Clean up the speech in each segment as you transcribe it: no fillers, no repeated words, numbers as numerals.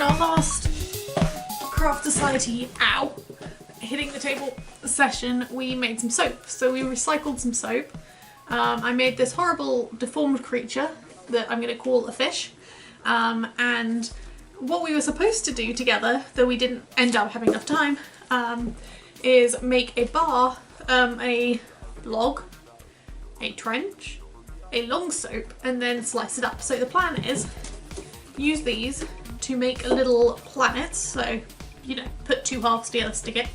in our last Craft Society, hitting the table session, we made some soap. So we recycled some soap. I made this horrible deformed creature that I'm going to call a fish. And what we were supposed to do together, though we didn't end up having enough time, is make a bar, a log, a trench, a long soap, and then slice it up. So the plan is use these to make little planets, so you know, put two halves together, stick it,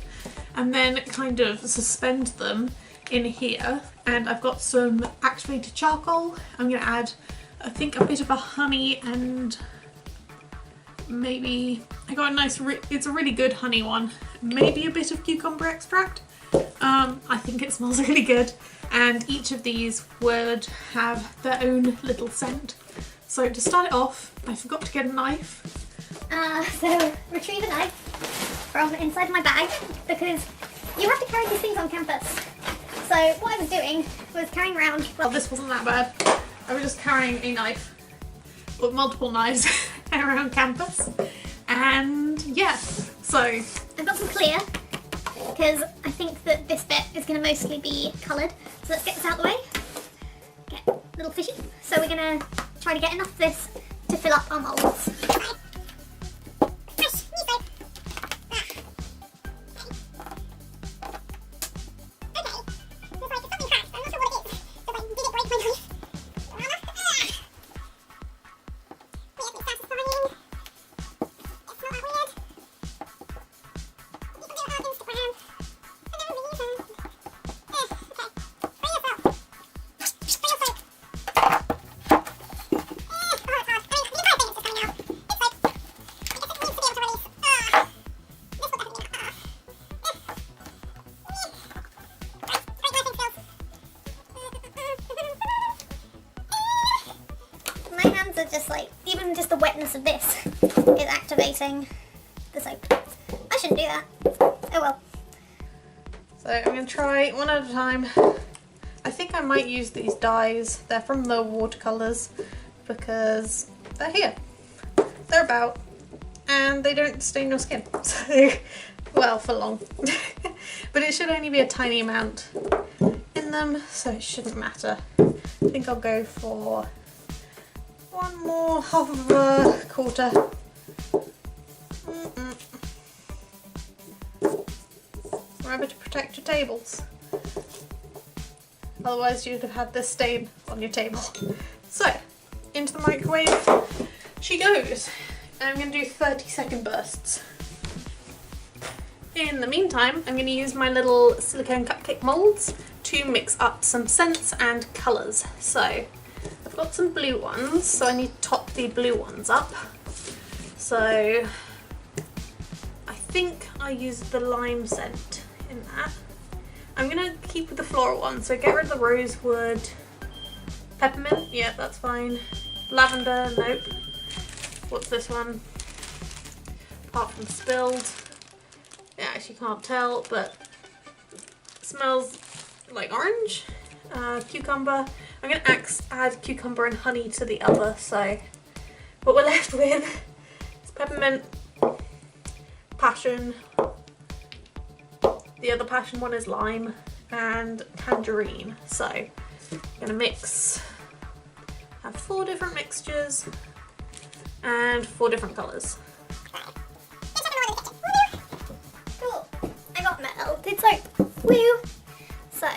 and then kind of suspend them in here. And I've got some activated charcoal. I'm going to add, I think, a bit of a honey, and maybe I got a nice, it's a really good honey one, maybe a bit of cucumber extract. I think it smells really good, and each of these would have their own little scent. So to start it off, I forgot to get a knife. So retrieve a knife from inside my bag, because you have to carry these things on campus. So what I was doing was carrying around... Well, this wasn't that bad. I was just carrying a knife, with multiple knives around campus. And yeah, so... I've got some clear, because I think that this bit is going to mostly be coloured. So let's get this out of the way. Get a little fishy. So we're going to try to get enough of this to fill up our moulds. Are just like, even just the wetness of this is activating the soap. I shouldn't do that. Oh well. So I'm going to try one at a time. I think I might use these dyes. They're from the watercolours because they're here. They're about, and they don't stain your skin. So, well, for long. But it should only be a tiny amount in them, so it shouldn't matter. I think I'll go for one more, half of a quarter. Remember to protect your tables. Otherwise you'd have had this stain on your table. So, into the microwave she goes. And I'm going to do 30-second bursts. In the meantime, I'm going to use my little silicone cupcake molds to mix up some scents and colours. So, I've got some blue ones, so I need to top the blue ones up. So I think I used the lime scent in that. I'm going to keep with the floral one, so get rid of the rosewood. Peppermint, yeah, that's fine. Lavender, nope. What's this one? Apart from spilled. Yeah, I actually can't tell, but it smells like orange. Cucumber. I'm going to add cucumber and honey to the other, so what we're left with is peppermint, passion, the other passion one is lime, and tangerine. So I'm going to mix, have 4 different mixtures and 4 different colours. Cool, I got melted soap. Woo! So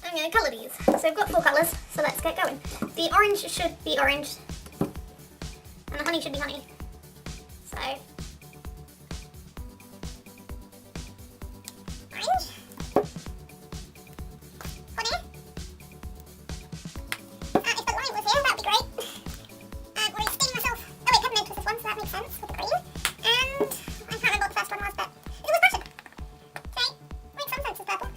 I'm going to colour these. So I've got 4 colours, so let's get going. The orange should be orange, and the honey should be honey. So, orange. Honey. If the lime was here, that'd be great. I'm already staining myself. Oh wait, peppermint was this one, so that makes sense with the green. And I can't remember what the first one was, but it was passion. So, makes some sense with purple.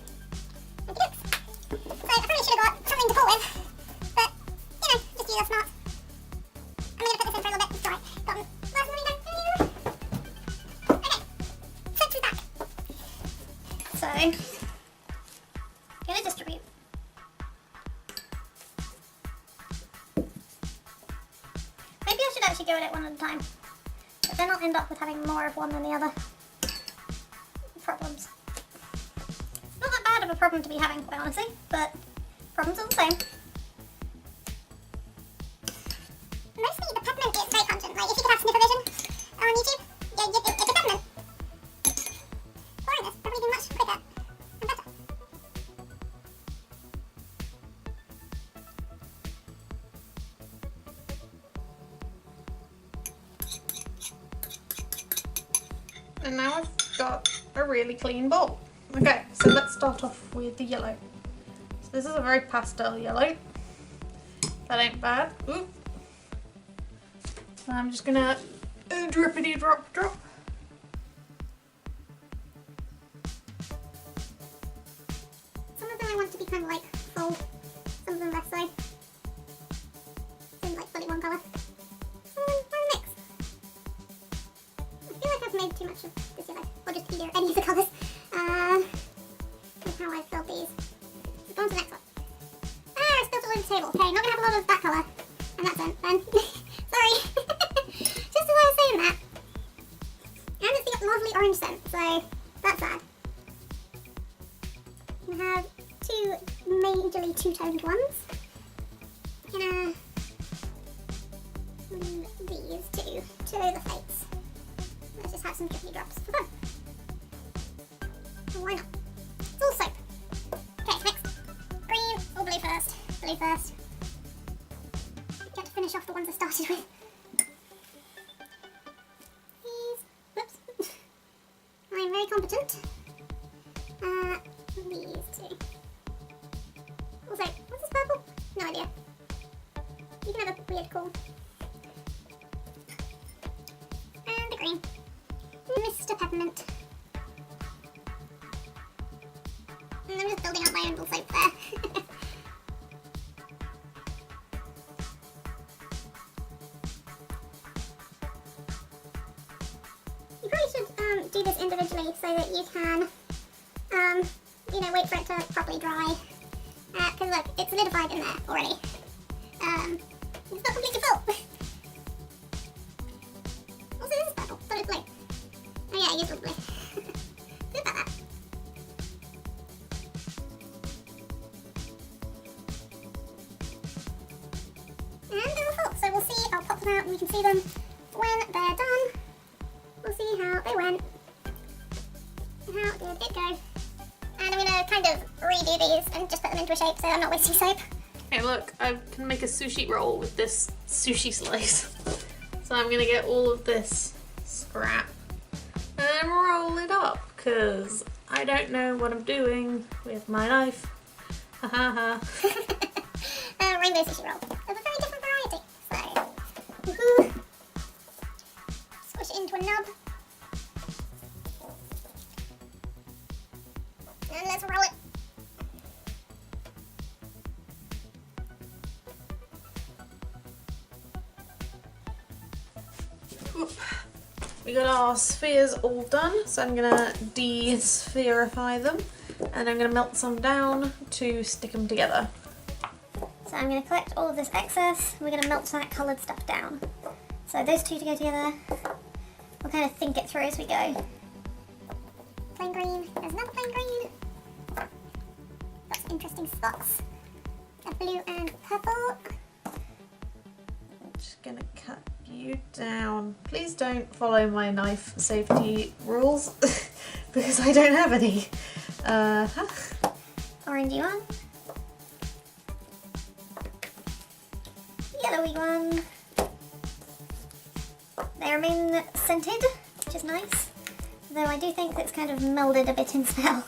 So I probably should have got something to pull with, but you know, just use your smarts. I'm going to put this in for a little bit. It's alright. Got last one done. Okay, switch is back. So, going to distribute. Maybe I should actually go at it one at a time. But then I'll end up with having more of one than the other. Problems. Not that bad of a problem to be having, quite honestly, but problems are the same. Mostly the peppermint is very pungent. Like, if you could have sniffer vision on YouTube, yeah, it's a peppermint. Pouring this probably be much quicker and better. And now I've got a really clean bowl. Okay, so let's start off with the yellow. So this is a very pastel yellow. That ain't bad. Ooh. So I'm just gonna drippity drop drop. Some of them I want to be kind of like full, some of them less so. Some like fully one colour. Some of them are a mix. I feel like I've made too much of this yellow, or just either any of the colours. That's how I filled these. Let's go on to the next one. Ah, I spilled all over the table. Okay, not gonna have a lot of that colour. And that's it then. Sorry. Just as I was saying that. And it's the lovely orange scent, so that's sad. We have two majorly two-toned ones. Gonna these two of the fates. Let's just have some drippy drops for fun. Why not? It's all soap. Okay, next. Green or blue first? Blue first. Get to finish off the ones I started with. These. Whoops. I'm very competent. These two. Also, what's this purple? No idea. You can have a weird call. And the green. Mr. Peppermint. And I'm just building up my own little soap there. You probably should do this individually so that you can, you know, wait for it to properly dry. Because look, it's solidified in there already. It's not completely full. Also, this is purple. Thought it was blue. Oh yeah, I used blue. Good about that. And they're all full. So we'll see. I'll pop them out and we can see them when they're done. We'll see how they went. How did it go? And I'm going to kind of redo these and just put them into a shape so I'm not wasting soap. Hey look, I can make a sushi roll with this sushi slice. So I'm gonna get all of this scrap and roll it up because I don't know what I'm doing with my knife. Ha ha ha. Rainbow sushi roll of a very different variety. So, woohoo! Squish it into a nub. And let's roll it. We got our spheres all done, so I'm gonna de-spherify them and I'm gonna melt some down to stick them together. So I'm going to collect all of this excess. We're going to melt that coloured stuff down. So those two to go together. We'll kind of think it through as we go. Plain green. There's another plain green. Got some interesting spots. A blue and purple. I'm just gonna cut you down. Please don't follow my knife safety rules because I don't have any. Orangey one. Yellowy one. They remain scented, which is nice. Though I do think it's kind of melded a bit in smell.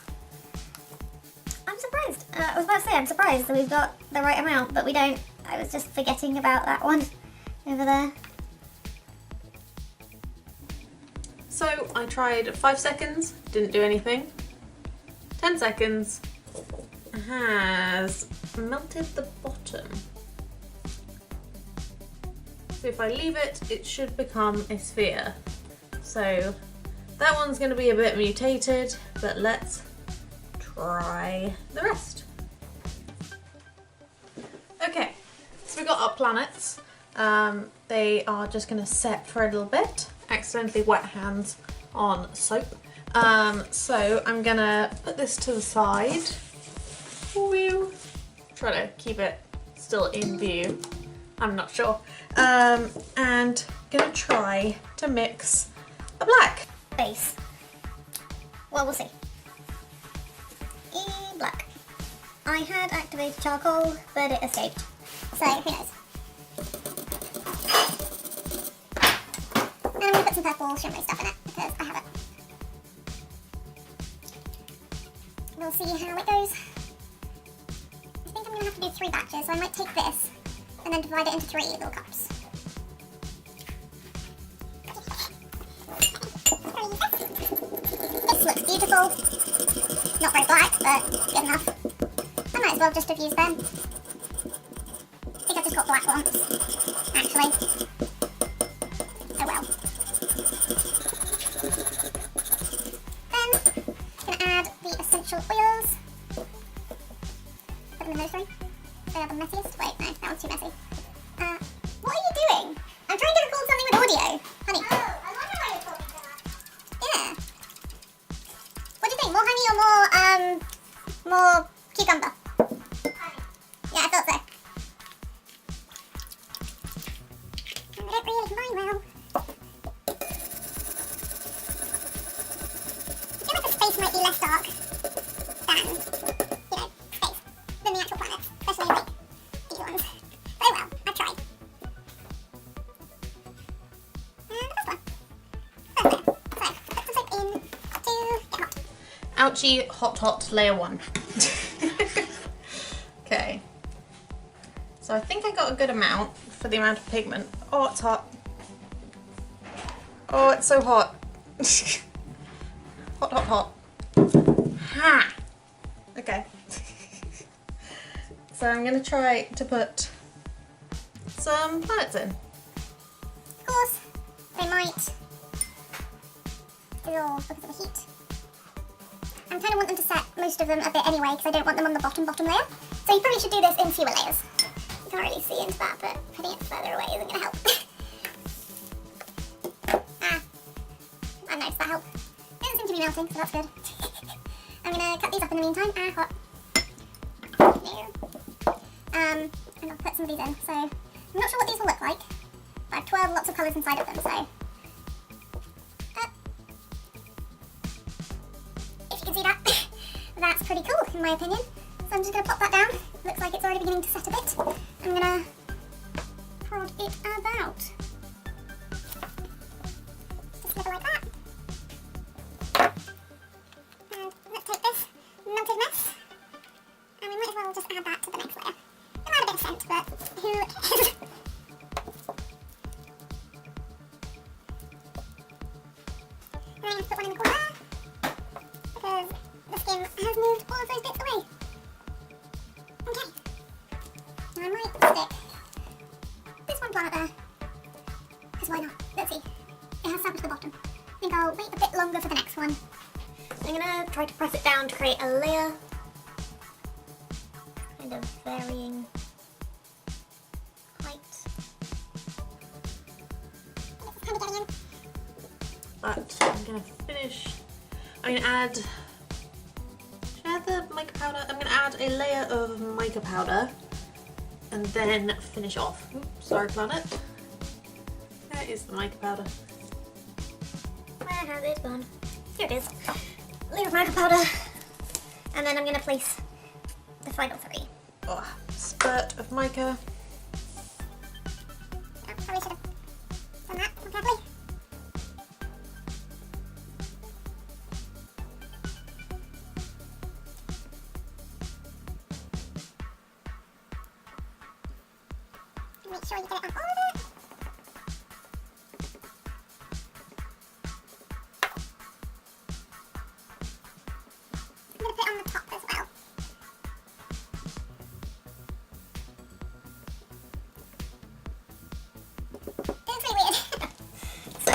I'm surprised. I was about to say I'm surprised that we've got the right amount, but we don't. I was just forgetting about that one over there. So I tried 5 seconds, didn't do anything. 10 seconds has melted the bottom. So if I leave it, it should become a sphere. So that one's going to be a bit mutated, but let's try the rest. Okay, so we got our planets. They are just going to set for a little bit. Accidentally wet hands on soap. So I'm going to put this to the side. Woo. Try to keep it still in view. I'm not sure. And going to try to mix a black. Base. Well, we'll see. Black. I had activated charcoal, but it escaped. So, who knows? And I'm going to put some purple shimmery stuff in it, because I have it. We'll see how it goes. I think I'm going to have to do 3 batches, so I might take this, and then divide it into 3 little cups. This looks beautiful. Not very black, but good enough. I might as well just have used them. I think I've just got black once, actually. Oh well. Then, I'm going to add the essential oils. Put them in those 3. They are the messiest. Wait, no, that one's too messy. What are you doing? I'm trying to record something with audio. Honey. Oh, I wonder why you're talking so much. Yeah. What do you think? More honey or more cucumber? Honey. Yeah, I thought so. I don't really combine well. I feel like the space might be less dark than, space, than the actual planets, especially like these ones. But oh well, I've tried. And the first one. First layer. So, put some soap in to get hot. Ouchie, hot, layer 1. Okay. So I think I got a good amount for the amount of pigment. Oh, it's hot. Oh, it's so hot. Hot. Ha! Okay. So I'm going to try to put some planets in. Of course, they might dissolve because of the heat. I kind of want them to set most of them a bit anyway because I don't want them on the bottom layer. So you probably should do this in fewer layers. You can't really see into that, but putting it further away isn't going to help. I noticed that helped. It doesn't seem to be melting, so that's good. I'm going to cut these up in the meantime. Hot. And I'll put some of these in. So I'm not sure what these will look like, but I've twirled lots of colours inside of them, so if you can see that, that's pretty cool in my opinion. So I'm just going to pop that down. Looks like it's already beginning to set a bit. I'm going to prod it about. Just a little like that. And let's take this melted mess, and we might as well just add that to the next layer. It might have been a scent, but who cares? And I'm going to put one in the corner, because the skin has moved all of those bits away. Okay. Now I might stick this one planet there, because why not? Let's see. It has sap to the bottom. I think I'll wait a bit longer for the next one. I'm going to try to press it down to create a layer. Kind of varying height. It's kind of getting in. But I'm going to finish. I'm going to add. Should I add the mica powder? I'm going to add a layer of mica powder and then finish off. Oops, sorry, planet. There is the mica powder. Where has it gone? Here it is. Layer of mica powder. And then I'm going to place the final 3. Oh, spurt of mica. Oh, probably should have done that more carefully. Make sure you get it on all of it. I'm going to put it on the top as well. It's pretty weird. So,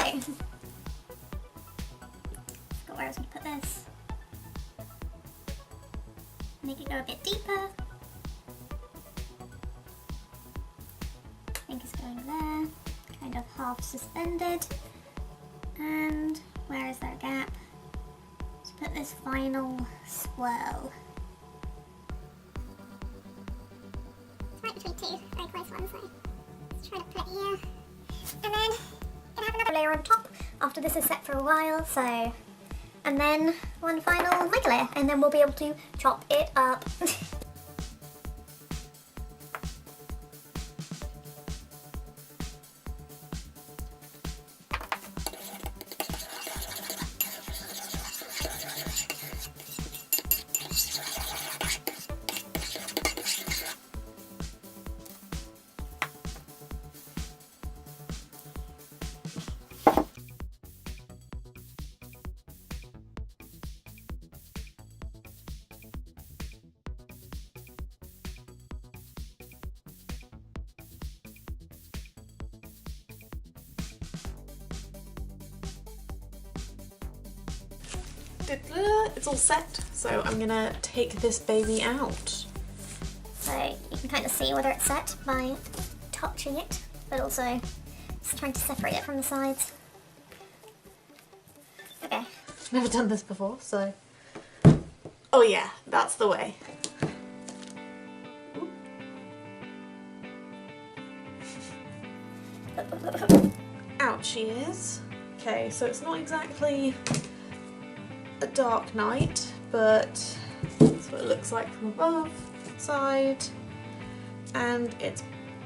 got where I was going to put this. Make it go a bit deeper. I think it's going going there, kind of half suspended. And where is there a gap? Let's put this final swirl. It's right between two very close ones, so let's try to put it here. And then gonna have another layer on top after this is set for a while, so. And then one final mica layer, and then we'll be able to chop it up. It's all set, so I'm gonna take this baby out. So you can kind of see whether it's set by touching it, but also just trying to separate it from the sides. Okay. Never done this before, so. Oh yeah, that's the way. Out she is. Okay, so it's not exactly a dark night, but that's what it looks like from above, side, and it's,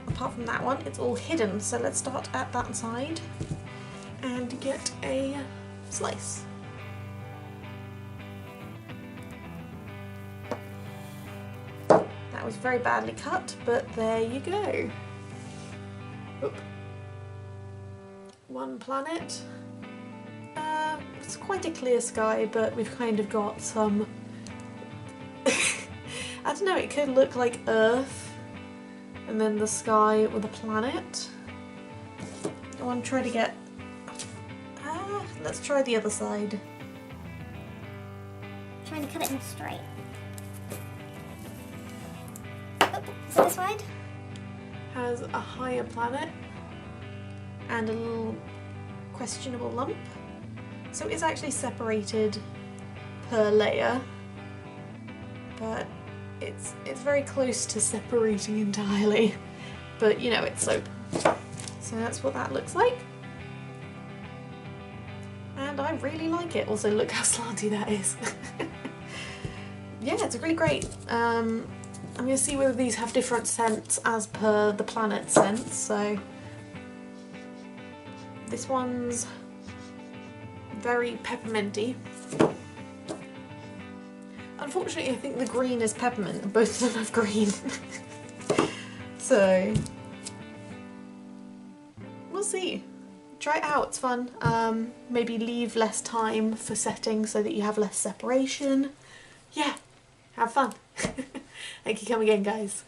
apart from that one, it's all hidden. So let's start at that side and get a slice. That was very badly cut, but there you go. Oop. One planet. It's quite a clear sky, but we've kind of got some I don't know, it could look like Earth and then the sky with a planet. I want to try to get let's try the other side. Trying to cut it more straight. Oh, so this side has a higher planet and a little questionable lump. So it's actually separated per layer, but it's very close to separating entirely. But you know, it's soap. So that's what that looks like. And I really like it. Also, look how slanty that is. Yeah, it's really great. I'm going to see whether these have different scents as per the planet scent. So this one's very pepperminty. Unfortunately, I think the green is peppermint and both of them have green. So we'll see. Try it out, it's fun. Maybe leave less time for setting so that you have less separation. Yeah, have fun. Thank you, come again guys.